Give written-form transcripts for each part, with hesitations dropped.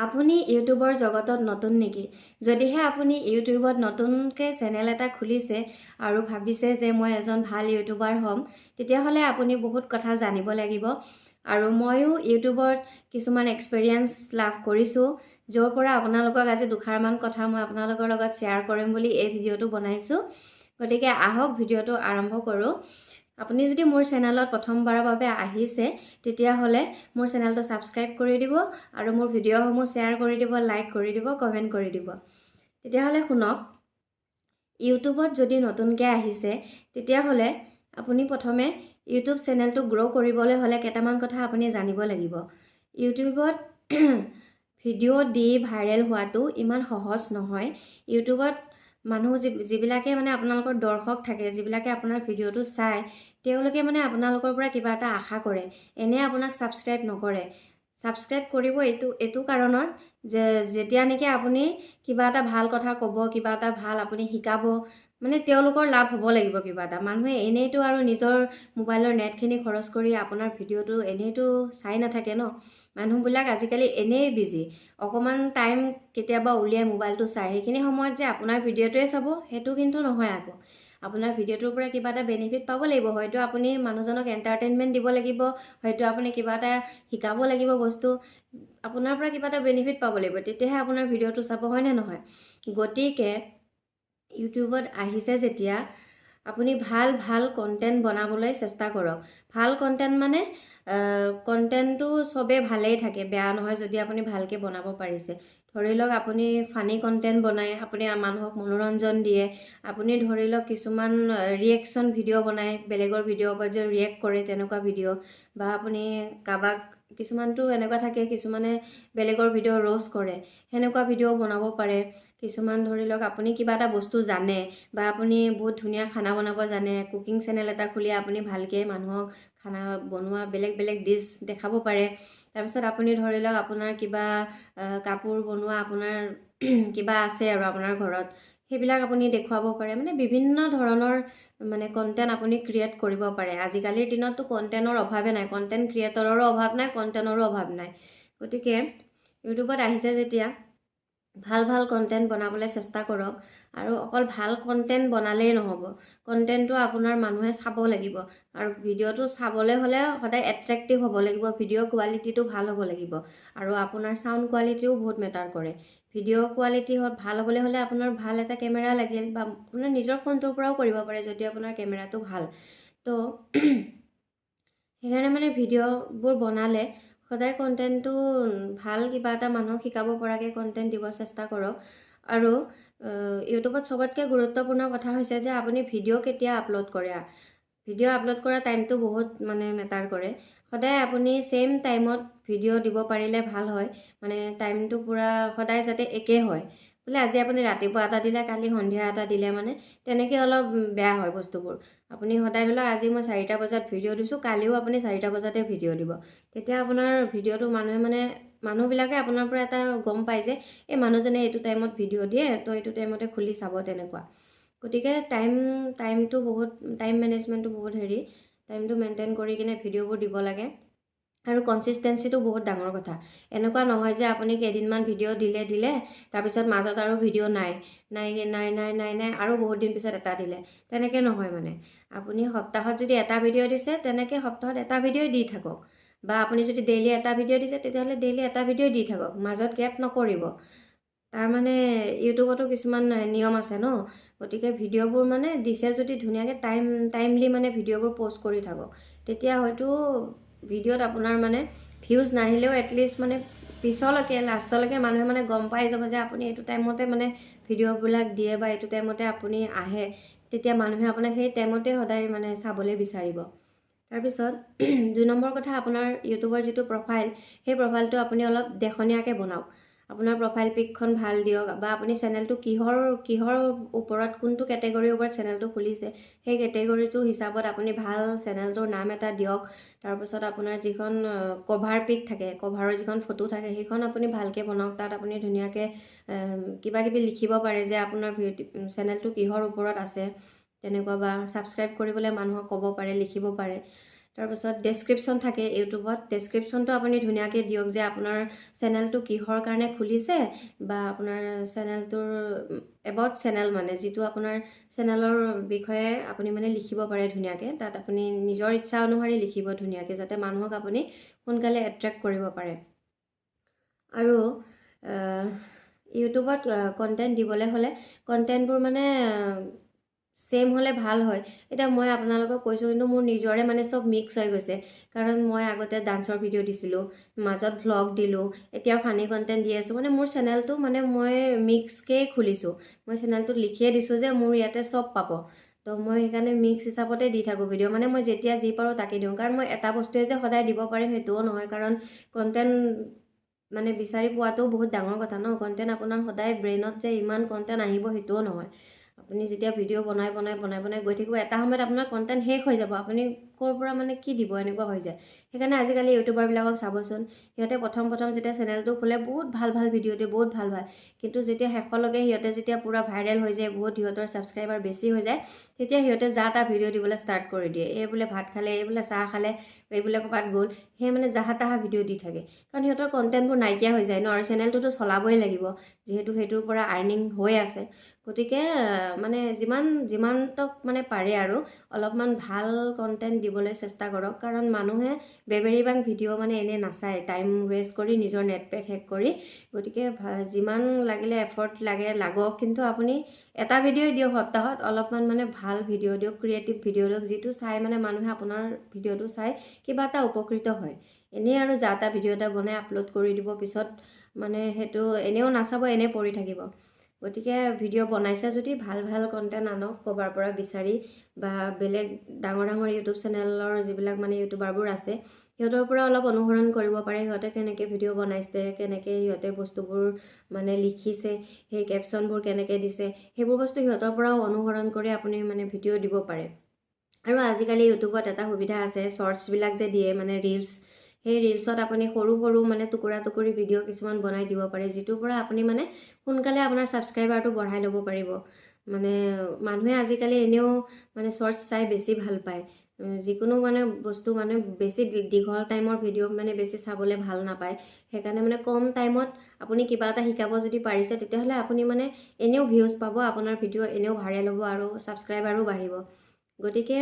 আপুনি ইউটিউবৰ জগতত নতুন নেকি? যদিহে আপুনি ইউটিউবত নতুনকৈ চেনেল এটা খুলিছে আৰু ভাবিছে যে মই এজন ভাল ইউটিউবাৰ হ'ম, তেতিয়াহ'লে আপুনি বহুত কথা জানিব লাগিব। আৰু ময়ো ইউটিউবত কিছুমান এক্সপেৰিয়েঞ্চ লাভ কৰিছোঁ, য'ৰ পৰা আপোনালোকক আজি দুষাৰমান কথা মই আপোনালোকৰ লগত শ্বেয়াৰ কৰিম বুলি এই ভিডিঅ'টো বনাইছোঁ। গতিকে আহক ভিডিঅ'টো আৰম্ভ কৰোঁ। আপুনি যদি মোৰ চেনেলত প্ৰথমবাৰৰ বাবে আহিছে, তেতিয়াহ'লে মোৰ চেনেলটো ছাবস্ক্ৰাইব কৰি দিব আৰু মোৰ ভিডিঅ'সমূহ শ্বেয়াৰ কৰি দিব, লাইক কৰি দিব, কমেণ্ট কৰি দিব। তেতিয়াহ'লে শুনক, ইউটিউবত যদি নতুনকৈ আহিছে, তেতিয়াহ'লে আপুনি প্ৰথমে ইউটিউব চেনেলটো গ্ৰ' কৰিবলৈ হ'লে কেইটামান কথা আপুনি জানিব লাগিব। ইউটিউবত ভিডিঅ' দি ভাইৰেল হোৱাটো ইমান সহজ নহয়। ইউটিউবত মানুহ যিবিলাকে মানে আপোনালোকৰ দৰ্শক থাকে, যিবিলাকে আপোনাৰ ভিডিঅ'টো চায়, তেওঁলোকে মানে আপোনালোকৰ পৰা কিবা এটা আশা কৰে, এনে আপোনাক ছাবস্ক্ৰাইব নকৰে। ছাবস্ক্ৰাইব কৰিব এইটো কাৰণত যে যেতিয়া নেকি আপুনি কিবা এটা ভাল কথা ক'ব, কিবা এটা ভাল আপুনি শিকাব, মানে তেওঁলোকৰ লাভ হ'ব লাগিব কিবা এটা। মানুহে এনেইতো আৰু নিজৰ মোবাইলৰ নেটখিনি খৰচ কৰি আপোনাৰ ভিডিঅ'টো এনেইতো চাই নাথাকে ন। মানুহবিলাক আজিকালি এনেই বিজি, অকণমান টাইম কেতিয়াবা উলিয়াই মোবাইলটো চাই, সেইখিনি সময়ত যে আপোনাৰ ভিডিঅ'টোৱে চাব সেইটো কিন্তু নহয়। আকৌ আপোনাৰ ভিডিঅ'টোৰ পৰা কিবা এটা বেনিফিট পাব লাগিব। হয়তো আপুনি মানুহজনক এণ্টাৰটেইনমেণ্ট দিব লাগিব, হয়তো আপুনি কিবা এটা শিকাব লাগিব বস্তু, আপোনাৰ পৰা কিবা এটা বেনিফিট পাব লাগিব, তেতিয়াহে আপোনাৰ ভিডিঅ'টো চাব, হয়নে নহয়? গতিকে ইউটিউবত আহিছে যেতিয়া আপুনি ভাল কণ্টেণ্ট বনাবলৈ চেষ্টা কৰক। ভাল কণ্টেণ্ট মানে কণ্টেণ্টটো চবেই ভালেই থাকে, বেয়া নহয় যদি আপুনি ভালকৈ বনাব পাৰিছে। ধৰি লওক আপুনি ফানি কণ্টেণ্ট বনায়, আপুনি মানুহক মনোৰঞ্জন দিয়ে। আপুনি ধৰি লওক কিছুমান ৰিয়েকশ্যন ভিডিঅ' বনায়, বেলেগৰ ভিডিঅ'ৰ ওপৰত যে ৰিয়েক্ট কৰে তেনেকুৱা ভিডিঅ', বা আপুনি কাৰোবাক, কিছুমানটো এনেকুৱা থাকে কিছুমানে বেলেগৰ ভিডিঅ' ৰ'ষ্ট কৰে, সেনেকুৱা ভিডিঅ' বনাব পাৰে। কিছুমান ধৰি লওক আপুনি কিবা এটা বস্তু জানে, বা আপুনি বহুত ধুনীয়া খানা বনাব জানে, কুকিং চেনেল এটা খুলি আপুনি ভালকৈ মানুহক খানা বনোৱা বেলেগ বেলেগ ডিছ দেখাব পাৰে। তাৰপিছত আপুনি ধৰি লওক আপোনাৰ কিবা কাপোৰ বনোৱা আপোনাৰ কিবা আছে আৰু আপোনাৰ ঘৰত, সেইবিলাক আপুনি দেখুৱাব পাৰে। মানে বিভিন্ন ধৰণৰ মানে কণ্টেণ্ট আপুনি ক্ৰিয়েট কৰিব পাৰে। আজিকালিৰ দিনততো কণ্টেণ্টৰ অভাৱে নাই, কণ্টেণ্ট ক্ৰিয়েটৰৰো অভাৱ নাই, কণ্টেণ্টৰো অভাৱ নাই। গতিকে ইউটিউবত আহিছে যেতিয়া ভাল কণ্টেণ্ট বনাবলৈ চেষ্টা কৰক। আৰু অকল ভাল কণ্টেণ্ট বনালেই নহ'ব, কণ্টেণ্টটো আপোনাৰ মানুহে চাব লাগিব। আৰু ভিডিঅ'টো চাবলৈ হ'লে সদায় এট্ৰেক্টিভ হ'ব লাগিব, ভিডিঅ' কোৱালিটিটো ভাল হ'ব লাগিব। আৰু আপোনাৰ চাউণ্ড কোৱালিটিও বহুত মেটাৰ কৰে। ভিডিঅ' কোৱালিটি ভাল হ'বলৈ হ'লে আপোনাৰ ভাল এটা কেমেৰা লাগিল, বা আপোনাৰ নিজৰ ফোনটোৰ পৰাও কৰিব পাৰে যদি আপোনাৰ কেমেৰাটো ভাল। তো সেইকাৰণে মানে ভিডিঅ'বোৰ বনালে সদায় কণ্টেণ্টটো ভাল, কিবা এটা মানুহক শিকাব পৰাকৈ কণ্টেণ্ট দিব চেষ্টা কৰক। আৰু ইউটিউবত চবতকৈ গুৰুত্বপূৰ্ণ কথা হৈছে যে আপুনি ভিডিঅ' কেতিয়া আপলোড কৰে। ভিডিঅ' আপলোড কৰা টাইমটো বহুত মানে মেটাৰ কৰে। সদায় আপুনি ছেইম টাইমত ভিডিঅ' দিব পাৰিলে ভাল হয়, মানে টাইমটো পূৰা সদায় যাতে একেই হয়। বোলে আজি আপুনি ৰাতিপুৱা এটা দিলে, কালি সন্ধিয়া এটা দিলে, মানে তেনেকৈ অলপ বেয়া হয় বস্তুবোৰ। আপুনি সদায় ধৰি লওক আজি মই 4টা বজাত ভিডিঅ' দিছোঁ, কালিও আপুনি 4টা বজাতে ভিডিঅ' দিব। তেতিয়া আপোনাৰ ভিডিঅ'টো মানুহবিলাকে আপোনাৰ পৰা এটা গম পায় যে এই মানুহজনে এইটো টাইমত ভিডিঅ' দিয়ে, তো এইটো টাইমতে খুলি চাব, তেনেকুৱা। গতিকে টাইমটো বহুত, টাইম মেনেজমেণ্টটো বহুত টাইমটো মেইনটেইন কৰি কিনে ভিডিঅ'বোৰ দিব লাগে। আৰু কনচিষ্টেঞ্চিটো বহুত ডাঙৰ কথা। এনেকুৱা নহয় যে আপুনি কেইদিনমান ভিডিঅ' দিলে তাৰপিছত মাজত আৰু ভিডিঅ' নাই আৰু বহুত দিন পিছত এটা দিলে, তেনেকৈ নহয়। মানে আপুনি সপ্তাহত যদি এটা ভিডিঅ' দিছে, তেনেকৈ সপ্তাহত এটা ভিডিঅ'ই দি থাকক। বা আপুনি যদি ডেইলি এটা ভিডিঅ' দিছে, তেতিয়াহ'লে ডেইলি এটা ভিডিঅ'ই দি থাকক, মাজত গেপ নকৰিব। তাৰমানে ইউটিউবতো কিছুমান নিয়ম আছে ন। গতিকে ভিডিঅ'বোৰ মানে দিছে যদি ধুনীয়াকৈ টাইমলি মানে ভিডিঅ'বোৰ পষ্ট কৰি থাকক। তেতিয়া হয়তো ভিডিঅ'ত আপোনাৰ মানে ভিউজ নাহিলেও এটলিষ্ট মানে পিছলৈকে লাষ্টলৈকে মানুহে মানে গম পাই যাব যে আপুনি এইটো টাইমতে মানে ভিডিঅ'বিলাক দিয়ে, বা এইটো টাইমতে আপুনি আহে। তেতিয়া মানুহে আপোনাক সেই টাইমতে সদায় মানে চাবলৈ বিচাৰিব। তাৰপিছত 2 নম্বৰ কথা, আপোনাৰ ইউটিউবৰ যিটো প্ৰফাইল, সেই প্ৰফাইলটো আপুনি অলপ দেখনীয়াকৈ বনাওক। আপোনাৰ প্ৰফাইল পিকখন ভাল দিয়ক, বা আপুনি চেনেলটো কিহৰ ওপৰত, কোনটো কেটেগৰীৰ ওপৰত চেনেলটো খুলিছে, সেই কেটেগৰীটো হিচাপত আপুনি ভাল চেনেলটোৰ নাম এটা দিয়ক। তাৰপিছত আপোনাৰ যিখন কভাৰ পিক থাকে, কভাৰৰ যিখন ফটো থাকে, সেইখন আপুনি ভালকৈ বনাওক। তাত আপুনি ধুনীয়াকৈ কিবা কিবি লিখিব পাৰে যে আপোনাৰ চেনেলটো কিহৰ ওপৰত আছে তেনেকুৱা, বা ছাবস্ক্ৰাইব কৰিবলৈ মানুহক ক'ব পাৰে, লিখিব পাৰে। তাৰপাছত ডেছক্ৰিপশ্যন থাকে ইউটিউবত ডেছক্ৰিপশ্যনটো আপুনি ধুনীয়াকৈ দিয়ক যে আপোনাৰ চেনেলটো কিহৰ কাৰণে খুলিছে বা আপোনাৰ চেনেলটোৰ এবাউট চেনেল মানে যিটো আপোনাৰ চেনেলৰ বিষয়ে আপুনি মানে লিখিব পাৰে ধুনীয়াকৈ তাত আপুনি নিজৰ ইচ্ছা অনুসৰি লিখিব ধুনীয়াকৈ যাতে মানুহক আপুনি সোনকালে এট্ৰেক্ট কৰিব পাৰে আৰু ইউটিউবত কণ্টেণ্ট দিবলৈ হ'লে কণ্টেণ্টবোৰ মানে ছেম হ'লে ভাল হয় এতিয়া মই আপোনালোকক কৈছোঁ কিন্তু মোৰ নিজৰে মানে চব মিক্স হৈ গৈছে কাৰণ মই আগতে ডান্সৰ ভিডিঅ' দিছিলোঁ মাজত ভ্লগ দিলোঁ এতিয়া ফানি কণ্টেণ্ট দি আছোঁ মানে মোৰ চেনেলটো মানে মই মিক্সকৈ খুলিছোঁ মই চেনেলটোত লিখিয়ে দিছোঁ যে মোৰ ইয়াতে চব পাব তো মই সেইকাৰণে মিক্স হিচাপতে দি থাকোঁ ভিডিঅ' মানে মই যেতিয়া যি পাৰোঁ তাকে দিওঁ কাৰণ মই এটা বস্তুৱে যে সদায় দিব পাৰিম সেইটোও নহয় কাৰণ কণ্টেণ্ট মানে বিচাৰি পোৱাটোও বহুত ডাঙৰ কথা ন কণ্টেণ্ট আপোনাৰ সদায় ব্ৰেইনত যে ইমান কণ্টেণ্ট আহিব সেইটোও নহয় আপুনি যেতিয়া ভিডিঅ' বনাই গৈ থাকিব এটা সময়ত আপোনাৰ কণ্টেণ্ট শেষ হৈ যাব আপুনি ক'ৰ পৰা মানে কি দিব এনেকুৱা হৈ যায় সেইকাৰণে আজিকালি ইউটিউবাৰবিলাকক চাবচোন সিহঁতে প্ৰথম যেতিয়া চেনেলটো খোলে বহুত ভাল ভিডিঅ' দিয়ে বহুত ভাল কিন্তু যেতিয়া শেষলৈকে সিহঁতে যেতিয়া পূৰা ভাইৰেল হৈ যায় বহুত সিহঁতৰ ছাবস্ক্ৰাইবাৰ বেছি হৈ যায় তেতিয়া সিহঁতে যা তা ভিডিঅ' দিবলৈ ষ্টাৰ্ট কৰি দিয়ে এই বোলে ভাত খালে এই বোলে চাহ খালে এই বোলে ক'ৰবাত গ'ল সেই মানে জাহা তাহা ভিডিঅ' দি থাকে কাৰণ সিহঁতৰ কণ্টেণ্টবোৰ নাইকিয়া হৈ যায় ন আৰু চেনেলটোতো চলাবই লাগিব যিহেতু সেইটোৰ পৰা আৰ্নিং হৈ আছে গতিকে মানে যিমানতক মানে পাৰে আৰু অলপমান ভাল কণ্টেণ্ট দিবলৈ চেষ্টা কৰক কাৰণ মানুহে বেবেৰিবাং ভিডিঅ' মানে এনেই নাচায় টাইম ৱেষ্ট কৰি নিজৰ নেট পেক শেষ কৰি গতিকে যিমান লাগিলে এফৰ্ট লাগক কিন্তু আপুনি এটা ভিডিঅ'ই দিয়ক সপ্তাহত অলপমান মানে ভাল ভিডিঅ' দিয়ক ক্ৰিয়েটিভ ভিডিঅ' দিয়ক যিটো চাই মানে মানুহে আপোনাৰ ভিডিঅ'টো চাই কিবা এটা উপকৃত হয় এনেই আৰু যা তা ভিডিঅ' এটা বনাই আপলোড কৰি দিব পিছত মানে সেইটো এনেও নাচাব এনেই পৰি থাকিব গতিকে ভিডিঅ' বনাইছে যদি ভাল কণ্টেণ্ট আনক ক'ৰবাৰ পৰা বিচাৰি বা বেলেগ ডাঙৰ ইউটিউব চেনেলৰ যিবিলাক মানে ইউটিউবাৰবোৰ আছে সিহঁতৰ পৰা অলপ অনুসৰণ কৰিব পাৰে সিহঁতে কেনেকৈ ভিডিঅ' বনাইছে কেনেকৈ সিহঁতে বস্তুবোৰ মানে লিখিছে সেই কেপশ্যনবোৰ কেনেকৈ দিছে সেইবোৰ বস্তু সিহঁতৰ পৰাও অনুসৰণ কৰি আপুনি মানে ভিডিঅ' দিব পাৰে আৰু আজিকালি ইউটিউবত এটা সুবিধা আছে শ্বৰ্টছবিলাক যে দিয়ে মানে ৰিলছ সেই ৰিলছত আপুনি সৰু মানে টুকুৰা ভিডিঅ' কিছুমান বনাই দিব পাৰে যিটোৰ পৰা আপুনি মানে সোনকালে আপোনাৰ ছাবস্ক্ৰাইবাৰটো বঢ়াই ল'ব পাৰিব মানে মানুহে আজিকালি এনেও মানে শ্বৰ্টছ চাই বেছি ভাল পায় যিকোনো মানে বস্তু মানে বেছি দীঘল টাইমৰ ভিডিঅ' মানে বেছি চাবলৈ ভাল নাপায় সেইকাৰণে মানে কম টাইমত আপুনি কিবা এটা শিকাব যদি পাৰিছে তেতিয়াহ'লে আপুনি মানে এনেও ভিউজ পাব আপোনাৰ ভিডিঅ' এনেও ভাইৰেল হ'ব আৰু ছাবস্ক্ৰাইবাৰো বাঢ়িব গতিকে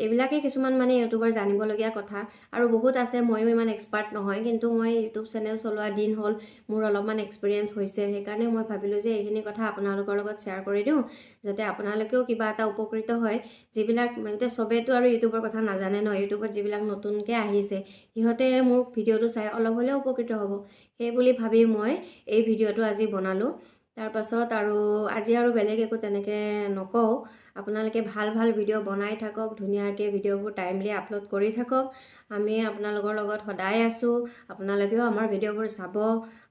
এইবিলাকেই কিছুমান মানে ইউটিউবৰ জানিবলগীয়া কথা আৰু বহুত আছে ময়ো ইমান এক্সপাৰ্ট নহয় কিন্তু মই ইউটিউব চেনেল চলোৱা দিন হ'ল মোৰ অলপমান এক্সপিৰিয়েঞ্চ হৈছে সেইকাৰণে মই ভাবিলোঁ যে এইখিনি কথা আপোনালোকৰ লগত শ্বেয়াৰ কৰি দিওঁ যাতে আপোনালোকেও কিবা এটা উপকৃত হয় যিবিলাক এতিয়া চবেইতো আৰু ইউটিউবৰ কথা নাজানে ন ইউটিউবত যিবিলাক নতুনকৈ আহিছে সিহঁতে মোৰ ভিডিঅ'টো চাই অলপ হ'লেও উপকৃত হ'ব সেই বুলি ভাবি মই এই ভিডিঅ'টো আজি বনালোঁ তাৰপাছত আৰু আজি আৰু বেলেগ একো তেনেকৈ নকওঁ আপোনালোকে ভাল ভিডিঅ' বনাই থাকক ধুনীয়াকৈ ভিডিঅ'বোৰ টাইমলি আপলোড কৰি থাকক আমি আপোনালোকৰ লগত সদায় আছোঁ আপোনালোকেও আমাৰ ভিডিঅ'বোৰ চাব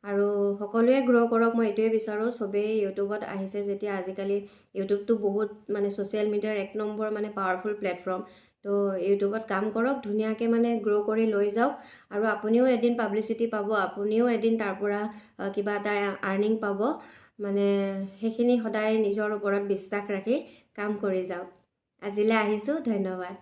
আৰু সকলোৱে গ্ৰ' কৰক মই এইটোৱে বিচাৰোঁ চবেই ইউটিউবত আহিছে যেতিয়া আজিকালি ইউটিউবটো বহুত মানে ছ'চিয়েল মিডিয়াৰ 1 নম্বৰ মানে পাৱাৰফুল প্লেটফৰ্ম তো ইউটিউবত কাম কৰক ধুনীয়াকৈ মানে গ্ৰ' কৰি লৈ যাওক আৰু আপুনিও এদিন পাব্লিচিটি পাব আপুনিও এদিন তাৰ পৰা কিবা এটা আৰ্নিং পাব মানে সেইখিনি সদায় নিজৰ ওপৰত বিশ্বাস ৰাখি কাম কৰি যাওক আজিলৈ আহিছোঁ ধন্যবাদ